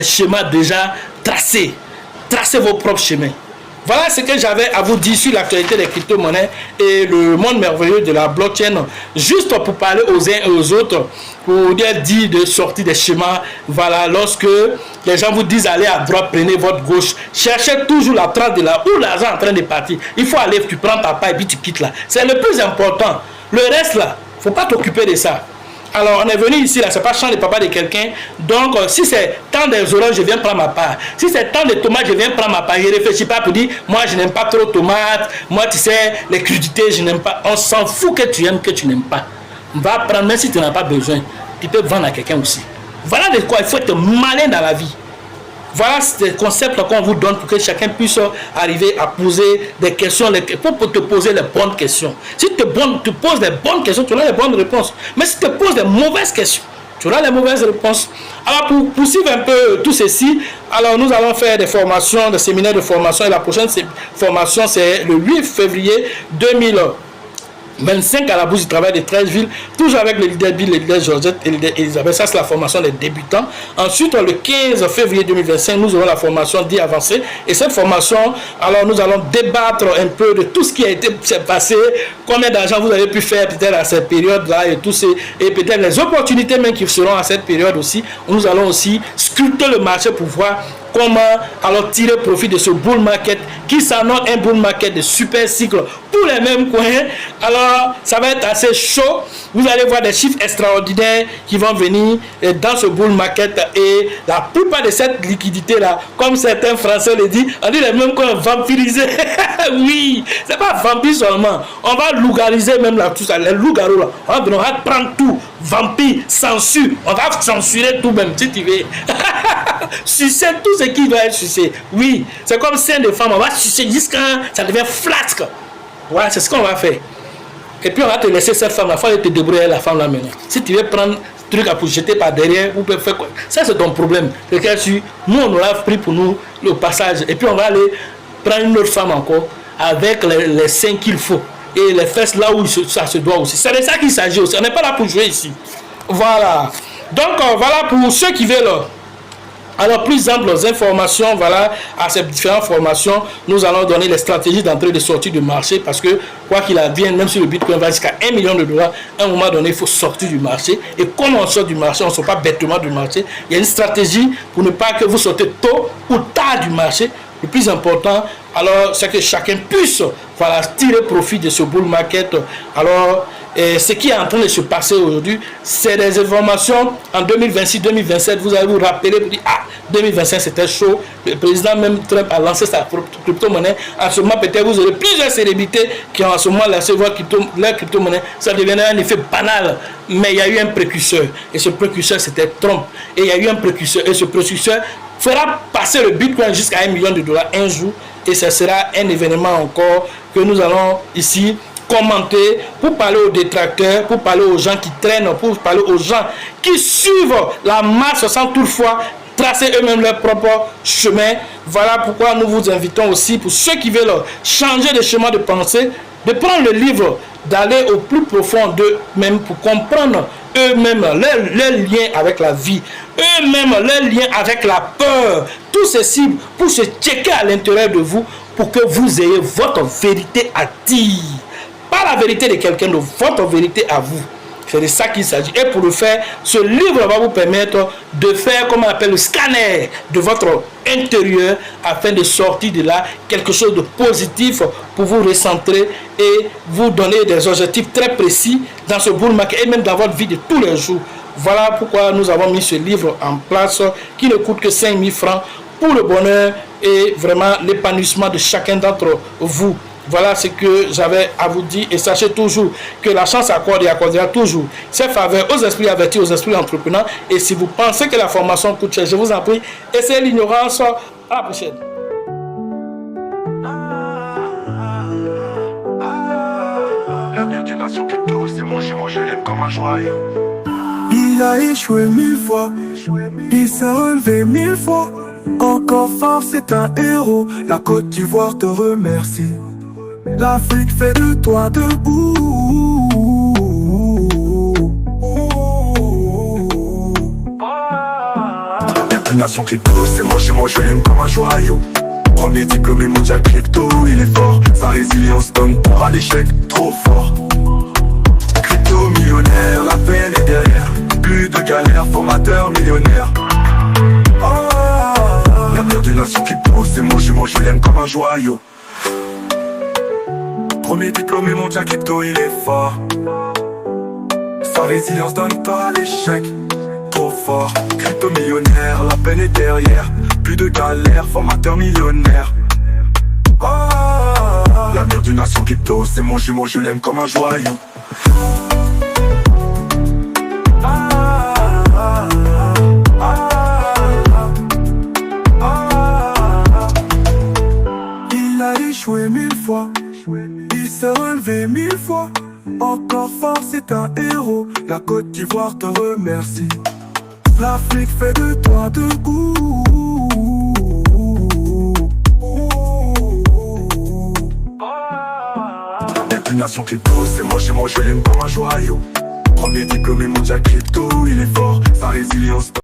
schémas déjà tracés. Tracez vos propres chemins. Voilà ce que j'avais à vous dire sur l'actualité des crypto-monnaies et le monde merveilleux de la blockchain. Juste pour parler aux uns et aux autres, pour dire de sortir des schémas. Voilà, lorsque les gens vous disent allez à droite, prenez votre gauche. Cherchez toujours la trace de là où l'argent est en train de partir. Il faut aller, tu prends ta part et puis tu quittes là. C'est le plus important. Le reste là, il ne faut pas t'occuper de ça. Alors, on est venu ici, là, c'est pas champ de papa de quelqu'un. Donc, si c'est tant des oranges, je viens prendre ma part. Si c'est tant de tomates, je viens prendre ma part. Je ne réfléchis pas pour dire, moi, je n'aime pas trop tomates. Moi, tu sais, les crudités, je n'aime pas. On s'en fout que tu aimes, que tu n'aimes pas. Va prendre, même si tu n'as pas besoin. Tu peux vendre à quelqu'un aussi. Voilà de quoi il faut être malin dans la vie. Voilà ce concept qu'on vous donne pour que chacun puisse arriver à poser des questions. Pour te poser les bonnes questions. Si tu poses les bonnes questions, tu auras les bonnes réponses. Mais si tu te poses les mauvaises questions, tu auras les mauvaises réponses. Alors pour poursuivre un peu tout ceci, alors nous allons faire des formations, des séminaires de formation. Et la prochaine formation, c'est le 8 février 2025 à la Bourse du Travail de 13 villes, toujours avec le leader Bill, le leader Georgette et le leader Elisabeth. Ça, c'est la formation des débutants. Ensuite, le 15 février 2025, nous aurons la formation dite avancée. Et cette formation, alors nous allons débattre un peu de tout ce qui a été passé, combien d'argent vous avez pu faire peut-être à cette période-là et peut-être les opportunités même qui seront à cette période aussi. Nous allons aussi scruter le marché pour voir comment alors tirer profit de ce bull market qui s'annonce un bull market de super cycle pour les mêmes coins. Alors ça va être assez chaud. Vous allez voir des chiffres extraordinaires qui vont venir dans ce bull market et la plupart de cette liquidité là, comme certains français le disent, on dit les mêmes coins vampirisés. Oui, c'est pas vampire seulement, on va lougariser même là tout ça, les loups-garous là, on va prendre tout, vampire, censure, on va censurer tout même si tu veux. Sucer tout ce qui doit être sucé. Oui, c'est comme sein de femme, on va sucer jusqu'à ça devient flasque. Voilà, c'est ce qu'on va faire. Et puis on va te laisser cette femme là, il faut aller te débrouiller la femme là maintenant. Si tu veux prendre truc à pour jeter par derrière, vous pouvez faire quoi? Ça c'est ton problème. Nous on aura pris pour nous le passage. Et puis on va aller prendre une autre femme encore avec les seins qu'il faut. Et les fesses là où ça se doit aussi. C'est de ça qu'il s'agit aussi. On n'est pas là pour jouer ici. Voilà. Donc voilà pour ceux qui veulent. Alors, plus amples informations, voilà, à ces différentes formations, nous allons donner les stratégies d'entrée et de sortie du marché parce que, quoi qu'il advienne, même si le Bitcoin va jusqu'à 1 million de dollars, à un moment donné, il faut sortir du marché. Et comme on sort du marché, on ne sort pas bêtement du marché. Il y a une stratégie pour ne pas que vous sortez tôt ou tard du marché. Le plus important, alors, c'est que chacun puisse voilà, tirer profit de ce bull market. Alors, ce qui est en train de se passer aujourd'hui, c'est des informations en 2026-2027. Vous allez vous rappeler pour dire, 2025 c'était chaud. Le président même Trump a lancé sa crypto-monnaie. En ce moment, peut-être vous aurez plusieurs célébrités qui ont en ce moment lancé leur crypto-monnaie. Ça devenait un effet banal. Mais il y a eu un précurseur. Et ce précurseur, c'était Trump. Et il y a eu un précurseur. Et ce précurseur fera passer le Bitcoin jusqu'à 1 million de dollars un jour. Et ce sera un événement encore que nous allons ici commenter pour parler aux détracteurs, pour parler aux gens qui traînent, pour parler aux gens qui suivent la masse sans toutefois tracer eux-mêmes leur propre chemin. Voilà pourquoi nous vous invitons aussi, pour ceux qui veulent changer de chemin de pensée, de prendre le livre, d'aller au plus profond d'eux-mêmes pour comprendre eux-mêmes leur lien avec la vie, eux-mêmes leur lien avec la peur. Tout ceci pour se checker à l'intérieur de vous pour que vous ayez votre vérité à dire. Pas la vérité de quelqu'un d'autre, votre vérité à vous. C'est de ça qu'il s'agit. Et pour le faire, ce livre va vous permettre de faire, comme on appelle, le scanner de votre intérieur afin de sortir de là quelque chose de positif pour vous recentrer et vous donner des objectifs très précis dans ce bull market et même dans votre vie de tous les jours. Voilà pourquoi nous avons mis ce livre en place qui ne coûte que 5 000 francs pour le bonheur et vraiment l'épanouissement de chacun d'entre vous. Voilà ce que j'avais à vous dire et sachez toujours que la chance accorde et accordera toujours ses faveurs aux esprits avertis, aux esprits entrepreneurs. Et si vous pensez que la formation coûte cher, je vous en prie, essayez l'ignorance. À la prochaine. L'avenir d'une nation crypto, c'est mon je l'aime comme un joyau. Il a échoué 1000 fois, il s'est relevé 1000 fois. Encore fort, c'est un héros. La Côte d'Ivoire te remercie. L'Afrique fait de toi debout. d'une nation crypto, c'est moi je l'aime comme un joyau. Premier diplômé mondial crypto, il est fort. Sa résilience donne tort à l'échec, trop fort. Crypto millionnaire, la peine est derrière. Plus de galère, formateur millionnaire. L'avenir d'une nation crypto, c'est moi je l'aime comme un joyau. Premier diplômé mondial crypto, il est fort. Sa résilience donne tort à l'échec, trop fort. Crypto millionnaire, la peine est derrière. Plus de galère, formateur millionnaire. L'avenir d'une nation crypto, c'est mon jumeau, je l'aime comme un joyau. Il a échoué 1000 fois, il s'est relevé 1000 fois. Encore fort, c'est un héros. La Côte d'Ivoire te remercie. L'Afrique fait de toi de goût. Une nation crypto, c'est moi je l'aime comme un joyau. Premier diplômé mondial crypto, il est fort. Sa résilience